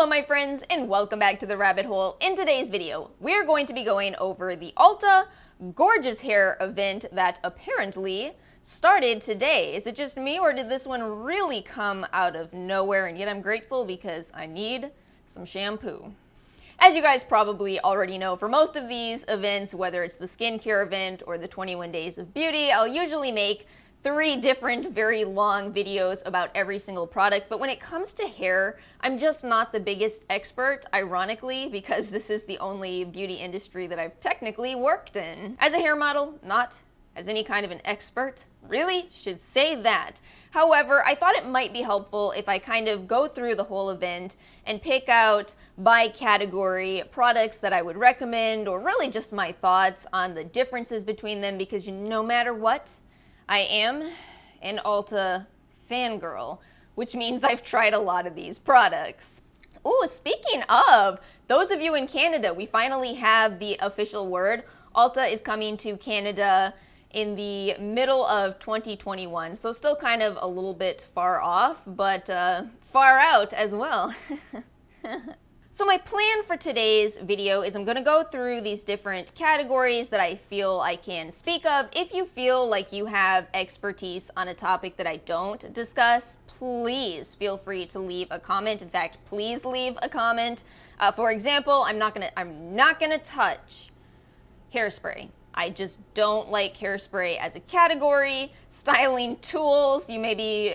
Hello my friends and welcome back to the rabbit hole. In today's video, we're going to be going over the Ulta Gorgeous Hair event that apparently started today. Is it just me or did this one really come out of nowhere? And yet I'm grateful because I need some shampoo. As you guys probably already know, for most of these events, whether it's the skincare event or the 21 Days of Beauty, I'll usually make 3 different very long videos about every single product, but when it comes to hair, I'm just not the biggest expert, ironically, because this is the only beauty industry that I've technically worked in. As a hair model, not as any kind of an expert, really should say that. However, I thought it might be helpful if I kind of go through the whole event and pick out by category products that I would recommend, or really just my thoughts on the differences between them, because no matter what, I am an Ulta fangirl, which means I've tried a lot of these products. Ooh, speaking of, those of you in Canada, we finally have the official word. Ulta is coming to Canada in the middle of 2021, so still kind of a little bit far off, but far out as well. So my plan for today's video is I'm going to go through these different categories that I feel I can speak of. If you feel like you have expertise on a topic that I don't discuss, please feel free to leave a comment. In fact, please leave a comment. For example, I'm not gonna touch hairspray. I just don't like hairspray as a category. Styling tools, you may be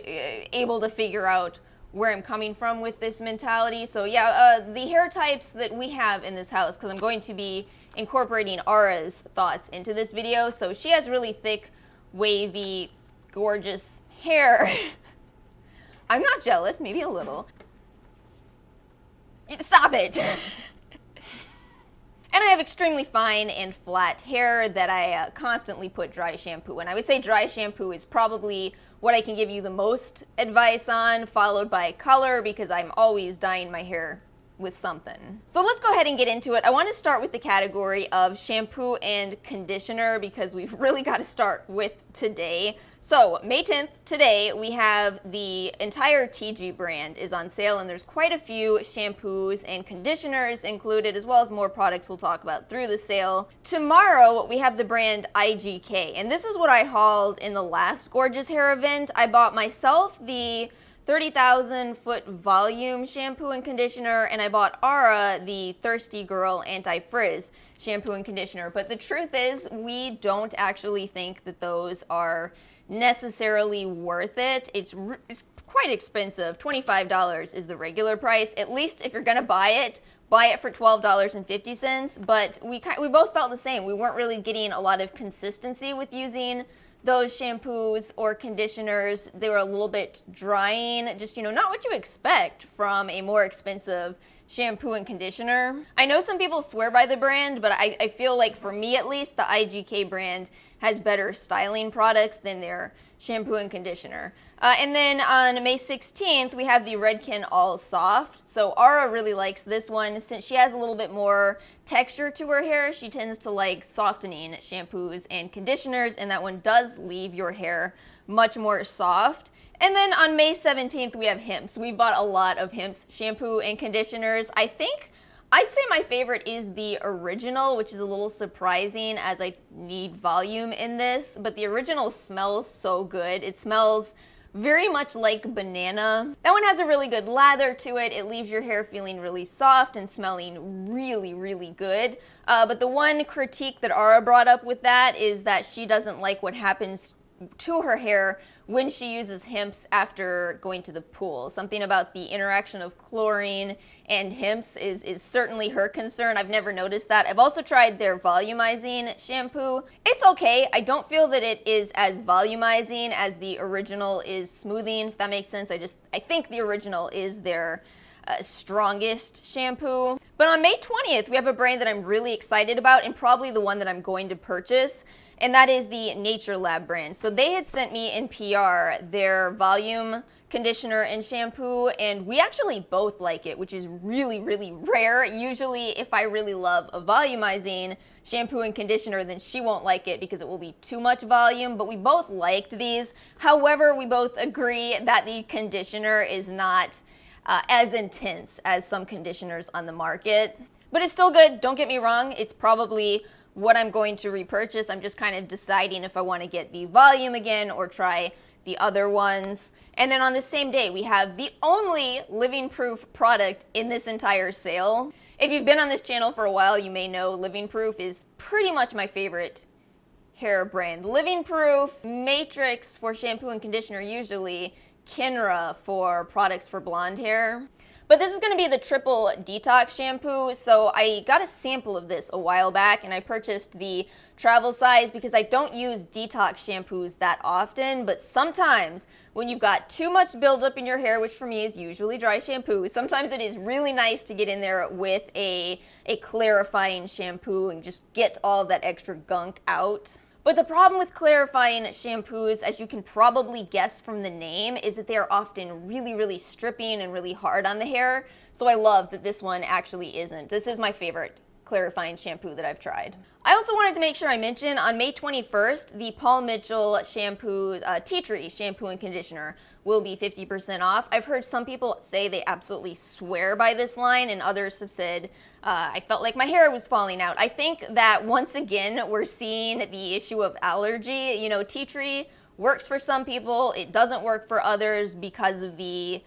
able to figure out where I'm coming from with this mentality. So yeah, the hair types that we have in this house, because I'm going to be incorporating Ara's thoughts into this video. So she has really thick, wavy, gorgeous hair. I'm not jealous, maybe a little. Stop it. And I have extremely fine and flat hair that I constantly put dry shampoo in. I would say dry shampoo is probably what I can give you the most advice on, followed by color, because I'm always dyeing my hair with something. So let's go ahead and get into it. I want to start with the category of shampoo and conditioner because we've really got to start with today. So May 10th, today, we have the entire TG brand is on sale, and there's quite a few shampoos and conditioners included, as well as more products we'll talk about through the sale. Tomorrow, we have the brand IGK, and this is what I hauled in the last Gorgeous Hair event. I bought myself the 30,000 foot volume shampoo and conditioner, and I bought Ara the Thirsty Girl Anti-Frizz shampoo and conditioner. But the truth is, we don't actually think that those are necessarily worth it. It's quite expensive. $25 is the regular price. At least if you're gonna buy it for $12.50. But we both felt the same. We weren't really getting a lot of consistency with using those shampoos or conditioners. They were a little bit drying, just, not what you expect from a more expensive shampoo and conditioner. I know some people swear by the brand, but I feel like for me at least, the IGK brand has better styling products than their shampoo and conditioner. And then on May 16th, we have the Redken All Soft. So Ara really likes this one. Since she has a little bit more texture to her hair, she tends to like softening shampoos and conditioners, and that one does leave your hair much more soft. And then on May 17th, we have Hempz. We've bought a lot of Hempz shampoo and conditioners. I'd say my favorite is the original, which is a little surprising as I need volume in this, but the original smells so good. It smells very much like banana. That one has a really good lather to it. It leaves your hair feeling really soft and smelling really, really good. But the one critique that Ara brought up with that is that she doesn't like what happens to her hair when she uses Hempz after going to the pool. Something about the interaction of chlorine and Hempz is certainly her concern. I've never noticed that. I've also tried their Volumizing shampoo. It's okay. I don't feel that it is as volumizing as the original is smoothing, if that makes sense. I think the original is their strongest shampoo. But on May 20th, we have a brand that I'm really excited about, and probably the one that I'm going to purchase, and that is the Nature Lab brand. So they had sent me in PR their volume conditioner and shampoo, and we actually both like it, which is really, really rare. Usually, if I really love a volumizing shampoo and conditioner, then she won't like it because it will be too much volume, but we both liked these. However, we both agree that the conditioner is not as intense as some conditioners on the market. But it's still good, don't get me wrong. It's probably what I'm going to repurchase. I'm just kind of deciding if I want to get the volume again or try the other ones. And then on the same day, we have the only living proof product in this entire sale. If you've been on this channel for a while, you may know Living Proof is pretty much my favorite hair brand. Living Proof, Matrix for shampoo and conditioner usually, Kinra for products for blonde hair. But this is going to be the triple detox shampoo, so I got a sample of this a while back and I purchased the travel size because I don't use detox shampoos that often, but sometimes when you've got too much buildup in your hair, which for me is usually dry shampoo, sometimes it is really nice to get in there with a clarifying shampoo and just get all that extra gunk out. But the problem with clarifying shampoos, as you can probably guess from the name, is that they are often really, really stripping and really hard on the hair. So I love that this one actually isn't. This is my favorite clarifying shampoo that I've tried. I also wanted to make sure I mention on May 21st, the Paul Mitchell shampoo, Tea Tree shampoo and conditioner will be 50% off. I've heard some people say they absolutely swear by this line, and others have said, I felt like my hair was falling out. I think that once again, we're seeing the issue of allergy. You know, tea tree works for some people, it doesn't work for others because of the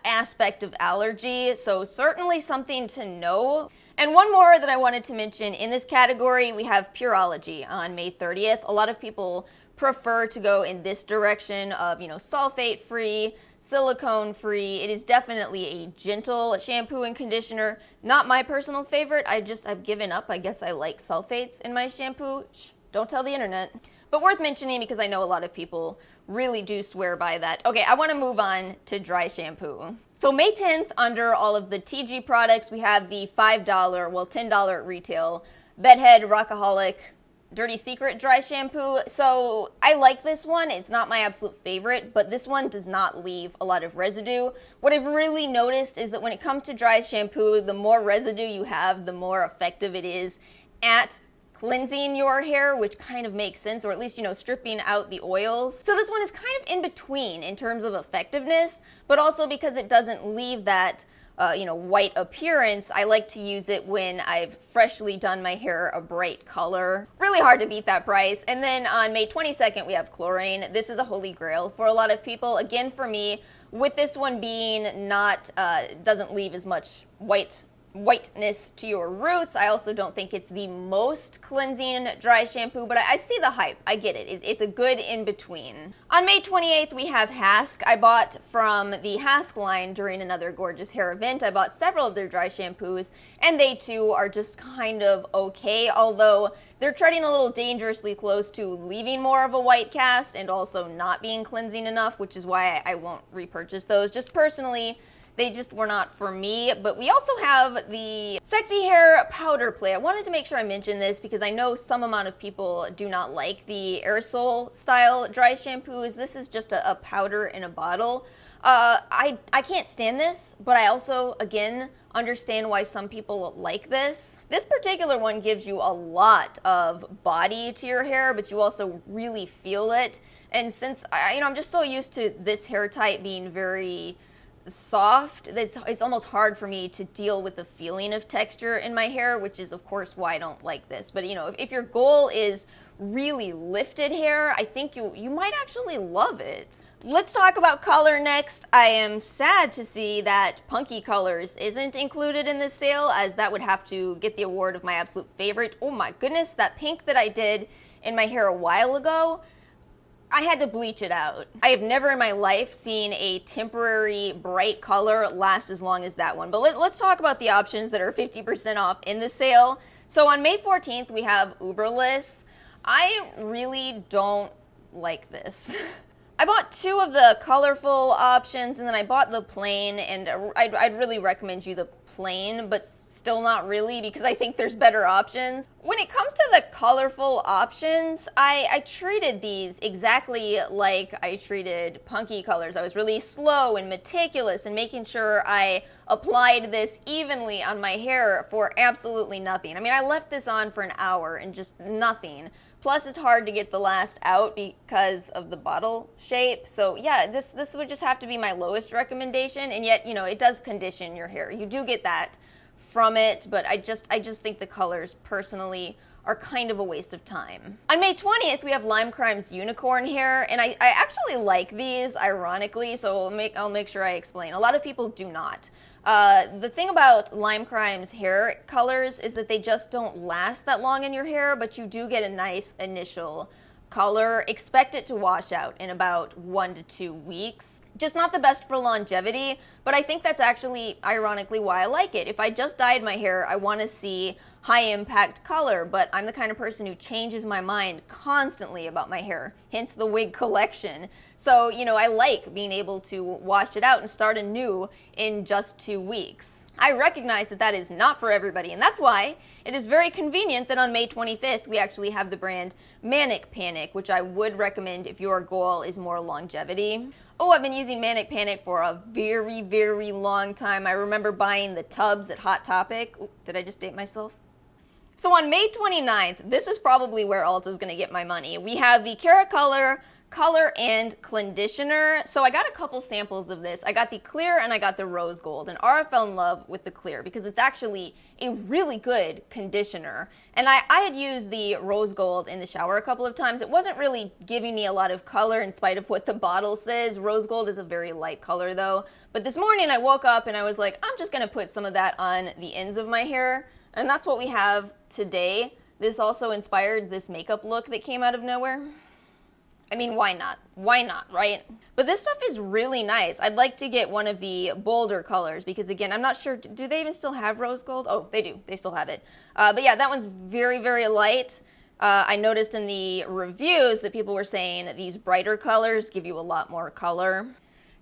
aspect of allergy, so certainly something to know. And one more that I wanted to mention in this category, we have Pureology on May 30th. A lot of people prefer to go in this direction of, sulfate-free, silicone-free. It is definitely a gentle shampoo and conditioner. Not my personal favorite. I've given up. I guess I like sulfates in my shampoo. Shh, don't tell the internet. But worth mentioning because I know a lot of people really do swear by that. Okay, I want to move on to dry shampoo. So May 10th, under all of the TG products, we have the $10 at retail, Bedhead Rockaholic Dirty Secret dry shampoo. So I like this one. It's not my absolute favorite, but this one does not leave a lot of residue. What I've really noticed is that when it comes to dry shampoo, the more residue you have, the more effective it is at cleansing your hair, which kind of makes sense, or at least, stripping out the oils. So this one is kind of in between in terms of effectiveness, but also because it doesn't leave that white appearance, I like to use it when I've freshly done my hair a bright color. Really hard to beat that price. And then on May 22nd, we have chlorine. This is a holy grail for a lot of people. Again, for me, with this one being not, doesn't leave as much whiteness to your roots. I also don't think it's the most cleansing dry shampoo, but I see the hype. I get it. It's a good in-between. On May 28th, we have Hask. I bought from the Hask line during another gorgeous hair event. I bought several of their dry shampoos, and they too are just kind of okay, although they're treading a little dangerously close to leaving more of a white cast and also not being cleansing enough, which is why I won't repurchase those. Just personally, they just were not for me. But we also have the Sexy Hair Powder Play. I wanted to make sure I mentioned this because I know some amount of people do not like the aerosol style dry shampoos. This is just a powder in a bottle. I can't stand this, but I also, again, understand why some people like this. This particular one gives you a lot of body to your hair, but you also really feel it. And since I'm just so used to this hair type being very soft, it's almost hard for me to deal with the feeling of texture in my hair, which is of course why I don't like this. But if your goal is really lifted hair, I think you might actually love it. Let's talk about color next. I am sad to see that Punky Colors isn't included in this sale, as that would have to get the award of my absolute favorite. Oh my goodness, that pink that I did in my hair a while ago, I had to bleach it out. I have never in my life seen a temporary bright color last as long as that one. But let's talk about the options that are 50% off in the sale. So on May 14th, we have Uberless. I really don't like this. I bought two of the colorful options, and then I bought the plain, and I'd really recommend you the plain, but still not really, because I think there's better options. When it comes to the colorful options, I treated these exactly like I treated Punky Colors. I was really slow and meticulous in making sure I applied this evenly on my hair for absolutely nothing. I mean, I left this on for an hour and just nothing. Plus, it's hard to get the last out because of the bottle shape. So yeah, this would just have to be my lowest recommendation. And yet, you know, it does condition your hair. You do get that from it, but I just think the colors personally are kind of a waste of time. On May 20th, we have Lime Crime's Unicorn Hair, and I actually like these, ironically, so I'll make sure I explain. A lot of people do not. The thing about Lime Crime's hair colors is that they just don't last that long in your hair, but you do get a nice initial color. Expect it to wash out in about 1 to 2 weeks. Just not the best for longevity, but I think that's actually ironically why I like it. If I just dyed my hair, I want to see high impact color, but I'm the kind of person who changes my mind constantly about my hair, hence the wig collection. So, you know, I like being able to wash it out and start anew in just 2 weeks. I recognize that that is not for everybody, and that's why it is very convenient that on May 25th we actually have the brand Manic Panic, which I would recommend if your goal is more longevity. Oh, I've been using Manic Panic for a very, very long time. I remember buying the tubs at Hot Topic. Ooh, did I just date myself? So on May 29th, this is probably where Ulta is going to get my money. We have the Cara Color and Conditioner. So I got a couple samples of this. I got the clear and I got the rose gold, and Ara fell in love with the clear because it's actually a really good conditioner. And I had used the rose gold in the shower a couple of times. It wasn't really giving me a lot of color in spite of what the bottle says. Rose gold is a very light color though. But this morning I woke up and I was like, I'm just going to put some of that on the ends of my hair. And that's what we have today. This also inspired this makeup look that came out of nowhere. I mean, why not? Why not, right? But this stuff is really nice. I'd like to get one of the bolder colors because, again, I'm not sure, do they even still have rose gold? Oh, they do. They still have it. But yeah, that one's very, very light. I noticed in the reviews that people were saying these brighter colors give you a lot more color.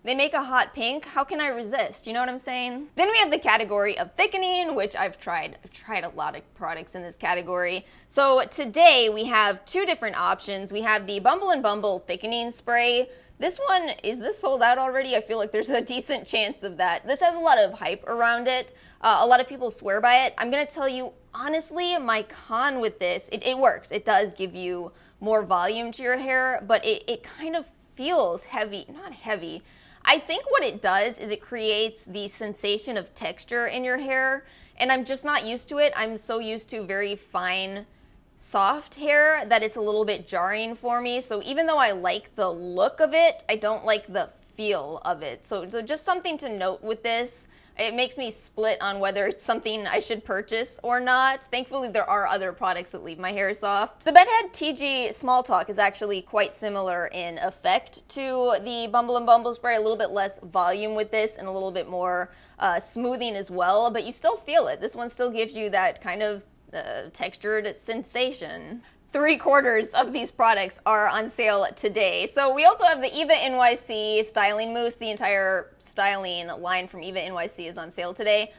They make a hot pink. How can I resist? You know what I'm saying? Then we have the category of thickening, which I've tried a lot of products in this category. So today we have 2 different options. We have the Bumble & Bumble thickening spray. This one, is this sold out already? I feel like there's a decent chance of that. This has a lot of hype around it. A lot of people swear by it. I'm gonna tell you, honestly, my con with this, it works. It does give you more volume to your hair, but it kind of feels heavy, not heavy. I think what it does is it creates the sensation of texture in your hair, and I'm just not used to it. I'm so used to very fine, soft hair that it's a little bit jarring for me. So even though I like the look of it, I don't like the feel of it. So just something to note with this. It makes me split on whether it's something I should purchase or not. Thankfully, there are other products that leave my hair soft. The Bedhead TG Small Talk is actually quite similar in effect to the Bumble & Bumble spray. A little bit less volume with this and a little bit more smoothing as well, but you still feel it. This one still gives you that kind of textured sensation. 3/4 of these products are on sale today. So we also have the Eva NYC Styling Mousse. The entire styling line from Eva NYC is on sale today.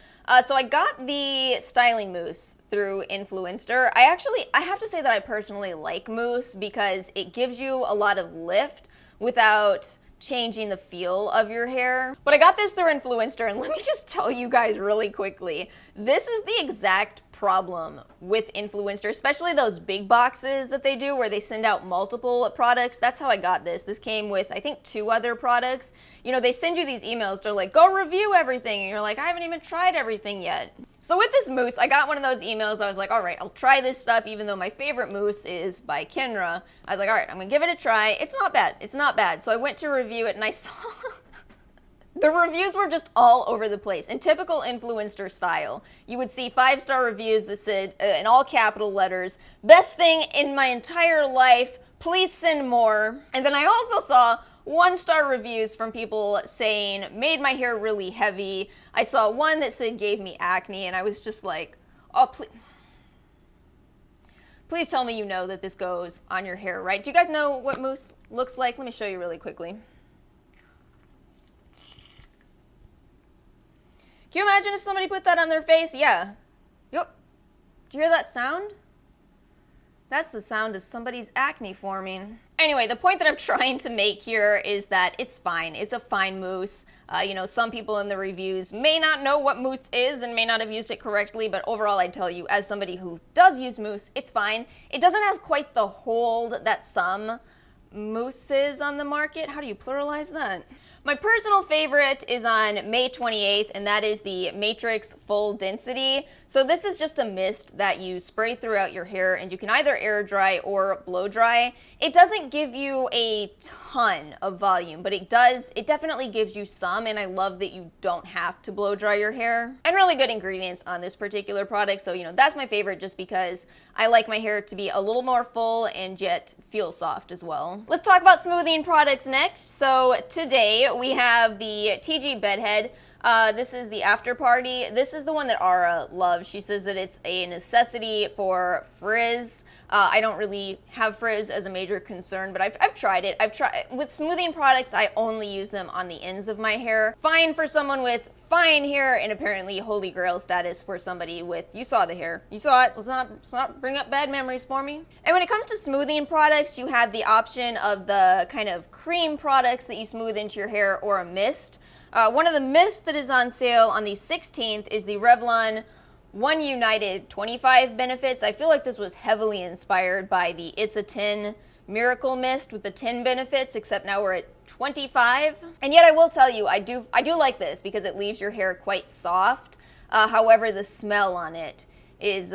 So I got the styling mousse through Influencer. I have to say that I personally like mousse because it gives you a lot of lift without changing the feel of your hair. But I got this through Influencer, and let me just tell you guys really quickly, this is the exact problem with Influencer, especially those big boxes that they do where they send out multiple products. That's how I got this. This came with, I think, 2 other products. You know, they send you these emails, they're like, go review everything, and you're like, I haven't even tried everything yet. So with this mousse, I got one of those emails. I was like, all right, I'll try this stuff, even though my favorite mousse is by Kenra. I was like, all right, I'm gonna give it a try. It's not bad. It's not bad. So I went to review it, and I saw the reviews were just all over the place. In typical Influencer style, you would see 5-star reviews that said, in all capital letters, best thing in my entire life, please send more. And then I also saw 1-star reviews from people saying, made my hair really heavy. I saw one that said, gave me acne, and I was just like, oh, please tell me you know that this goes on your hair, right? Do you guys know what mousse looks like? Let me show you really quickly. Can you imagine if somebody put that on their face? Yeah. Yep. Do you hear that sound? That's the sound of somebody's acne forming. Anyway, the point that I'm trying to make here is that it's fine. It's a fine mousse. Some people in the reviews may not know what mousse is and may not have used it correctly, but overall I tell you, as somebody who does use mousse, it's fine. It doesn't have quite the hold that some mousses on the market. How do you pluralize that? My personal favorite is on May 28th, and that is the Matrix Full Density. So this is just a mist that you spray throughout your hair, and you can either air dry or blow dry. It doesn't give you a ton of volume, but it definitely gives you some, and I love that you don't have to blow dry your hair. And really good ingredients on this particular product, so that's my favorite just because I like my hair to be a little more full and yet feel soft as well. Let's talk about smoothing products next. So today we have the TG Bedhead. This is the After Party. This is the one that Ara loves. She says that it's a necessity for frizz. I don't really have frizz as a major concern, but I've tried it. With smoothing products, I only use them on the ends of my hair. Fine for someone with fine hair, and apparently holy grail status for somebody with, you saw the hair. You saw it. Let's not bring up bad memories for me. And when it comes to smoothing products, you have the option of the kind of cream products that you smooth into your hair or a mist. One of the mists that is on sale on the 16th is the Revlon One United 25 Benefits. I feel like this was heavily inspired by the It's a 10 Miracle Mist with the 10 benefits, except now we're at 25. And yet I will tell you, I do like this because it leaves your hair quite soft. However, the smell on it is,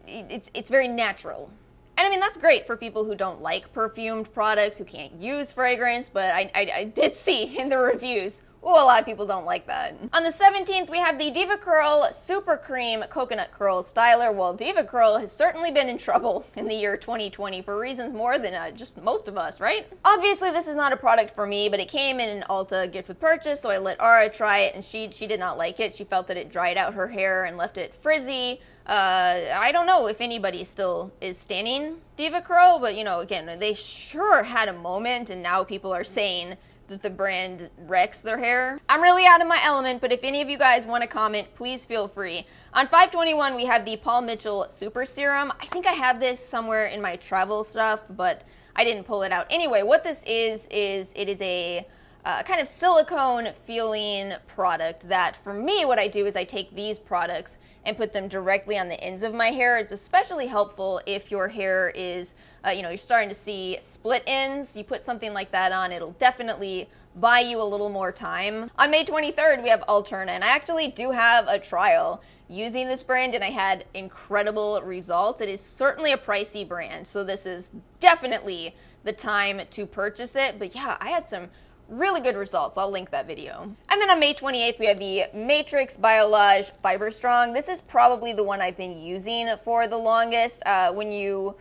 it's very natural. And I mean, that's great for people who don't like perfumed products, who can't use fragrance, but I did see in the reviews, a lot of people don't like that. On the 17th, we have the Diva Curl Super Cream Coconut Curl Styler. Well, Diva Curl has certainly been in trouble in the year 2020 for reasons more than just most of us, right? Obviously, this is not a product for me, but it came in an Ulta gift with purchase, so I let Ara try it, and she did not like it. She felt that it dried out her hair and left it frizzy. I don't know if anybody still is standing Diva Curl, but again, they sure had a moment, and now people are saying that the brand wrecks their hair. I'm really out of my element, but if any of you guys want to comment, please feel free. On 5/21, we have the Paul Mitchell Super Serum. I think I have this somewhere in my travel stuff, but I didn't pull it out. Anyway, what this is it is a kind of silicone feeling product that, for me, what I do is I take these products and put them directly on the ends of my hair. It's especially helpful if your hair is, you're starting to see split ends. You put something like that on, it'll definitely buy you a little more time. On May 23rd, we have Alterna, and I actually do have a trial using this brand, and I had incredible results. It is certainly a pricey brand, so this is definitely the time to purchase it. But yeah, I had some really good results. I'll link that video. And then on May 28th, we have the Matrix Biolage Fiber Strong. This is probably the one I've been using for the longest. When you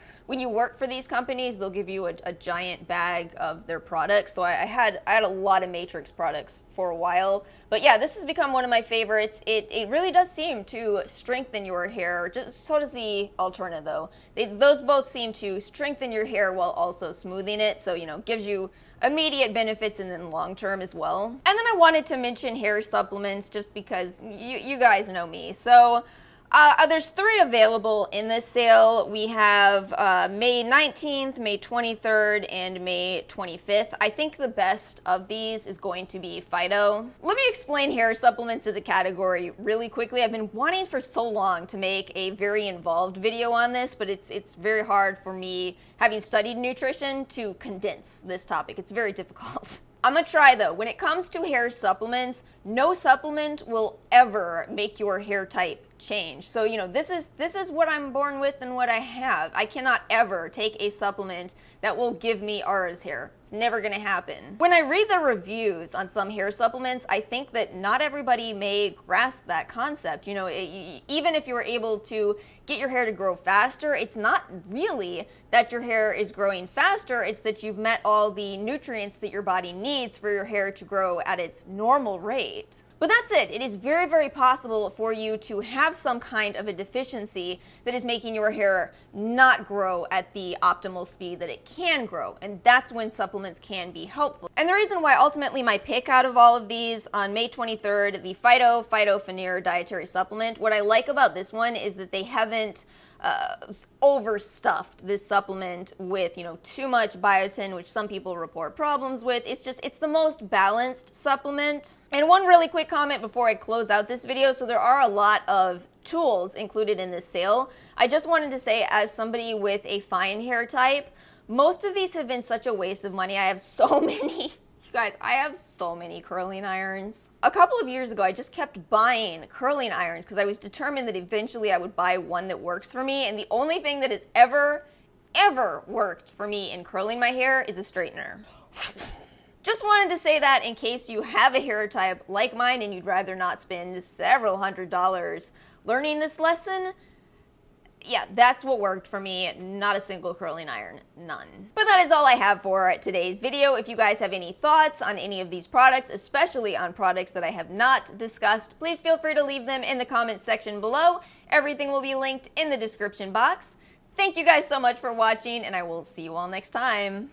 work for these companies, they'll give you a giant bag of their products. So I had a lot of Matrix products for a while. But yeah, this has become one of my favorites. It really does seem to strengthen your hair. So does the Alterna, though. Those both seem to strengthen your hair while also smoothing it. So, gives you immediate benefits and then long-term as well. And then I wanted to mention hair supplements just because you guys know me. So there's 3 available in this sale. We have May 19th, May 23rd, and May 25th. I think the best of these is going to be Phyto. Let me explain hair supplements as a category really quickly. I've been wanting for so long to make a very involved video on this, but it's very hard for me, having studied nutrition, to condense this topic. It's very difficult. I'm gonna try though. When it comes to hair supplements, no supplement will ever make your hair type change. So, this is what I'm born with and what I have. I cannot ever take a supplement that will give me Ara's hair. It's never gonna happen. When I read the reviews on some hair supplements, I think that not everybody may grasp that concept. Even if you were able to get your hair to grow faster, it's not really that your hair is growing faster, it's that you've met all the nutrients that your body needs for your hair to grow at its normal rate. But that's it. It is very, very possible for you to have some kind of a deficiency that is making your hair not grow at the optimal speed that it can grow. And that's when supplements can be helpful. And the reason why ultimately my pick out of all of these on May 23rd, the Phyto Veneer Dietary Supplement, what I like about this one is that they haven't overstuffed this supplement with, too much biotin, which some people report problems with. It's the most balanced supplement. And one really quick comment before I close out this video. So there are a lot of tools included in this sale. I just wanted to say, as somebody with a fine hair type, most of these have been such a waste of money. I have so many. You guys, I have so many curling irons. A couple of years ago, I just kept buying curling irons because I was determined that eventually I would buy one that works for me. And the only thing that has ever worked for me in curling my hair is a straightener. Just wanted to say that in case you have a hair type like mine and you'd rather not spend several $100s learning this lesson. Yeah, that's what worked for me. Not a single curling iron, none. But that is all I have for today's video. If you guys have any thoughts on any of these products, especially on products that I have not discussed, please feel free to leave them in the comments section below. Everything will be linked in the description box. Thank you guys so much for watching, and I will see you all next time.